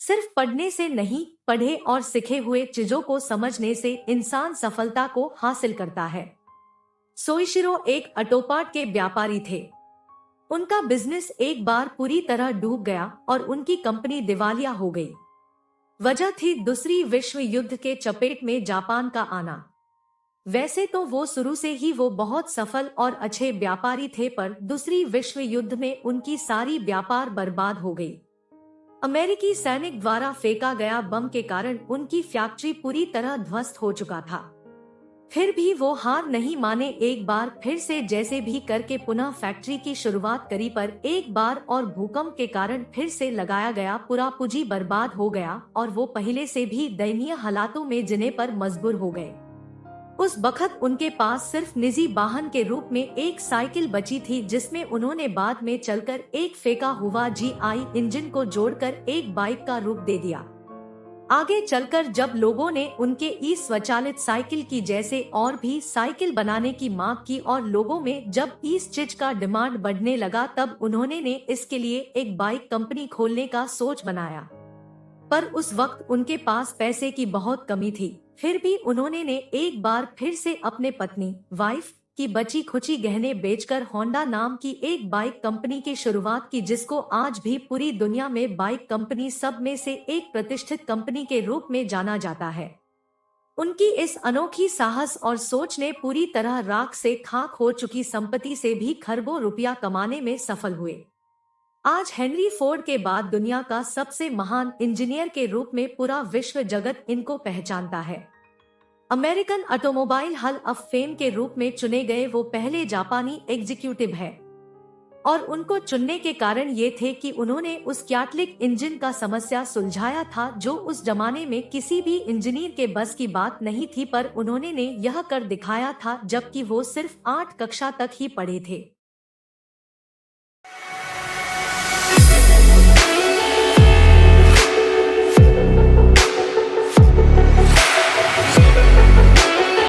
सिर्फ पढ़ने से नहीं, पढ़े और सीखे हुए चीजों को समझने से इंसान सफलता को हासिल करता है। सोइशिरो एक ऑटोपार्ट के व्यापारी थे। उनका बिजनेस एक बार पूरी तरह डूब गया और उनकी कंपनी दिवालिया हो गई। वजह थी दूसरी विश्व युद्ध के चपेट में जापान का आना। वैसे तो वो शुरू से ही वो बहुत सफल और अच्छे व्यापारी थे, पर दूसरी विश्व युद्ध में उनकी सारी व्यापार बर्बाद हो गई। अमेरिकी सैनिक द्वारा फेंका गया बम के कारण उनकी फैक्ट्री पूरी तरह ध्वस्त हो चुका था। फिर भी वो हार नहीं माने, एक बार फिर से जैसे भी करके पुनः फैक्ट्री की शुरुआत करी, पर एक बार और भूकंप के कारण फिर से लगाया गया पूरा पूंजी बर्बाद हो गया और वो पहले से भी दयनीय हालातों में जीने पर मजबूर हो गए। उस बखत उनके पास सिर्फ निजी वाहन के रूप में एक साइकिल बची थी, जिसमें उन्होंने बाद में चलकर एक फेंका हुआ GI इंजन को जोड़कर एक बाइक का रूप दे दिया। आगे चलकर जब लोगों ने उनके इस स्वचालित साइकिल की जैसे और भी साइकिल बनाने की मांग की और लोगों में जब इस चीज का डिमांड बढ़ने लगा, तब उन्होंने इसके लिए एक बाइक कंपनी खोलने का सोच बनाया। पर उस वक्त उनके पास पैसे की बहुत कमी थी। फिर भी उन्होंने एक बार फिर से अपने पत्नी वाइफ की बची खुची गहने बेचकर होंडा नाम की एक बाइक कंपनी की शुरुआत की, जिसको आज भी पूरी दुनिया में बाइक कंपनी सब में से एक प्रतिष्ठित कंपनी के रूप में जाना जाता है। उनकी इस अनोखी साहस और सोच ने पूरी तरह राख से खाक हो चुकी संपत्ति से भी खरबों रुपया कमाने में सफल हुए। आज हेनरी फोर्ड के बाद दुनिया का सबसे महान इंजीनियर के रूप में पूरा विश्व जगत इनको पहचानता है। American automobile hall of fame के रूप में चुने गए वो पहले जापानी एग्जीक्यूटिव है और उनको चुनने के कारण ये थे कि उन्होंने उस कैटलिक इंजन का समस्या सुलझाया था, जो उस जमाने में किसी भी इंजीनियर के बस की बात नहीं थी, पर उन्होंने यह कर दिखाया था जबकि वो सिर्फ 8 कक्षा तक ही पढ़े थे।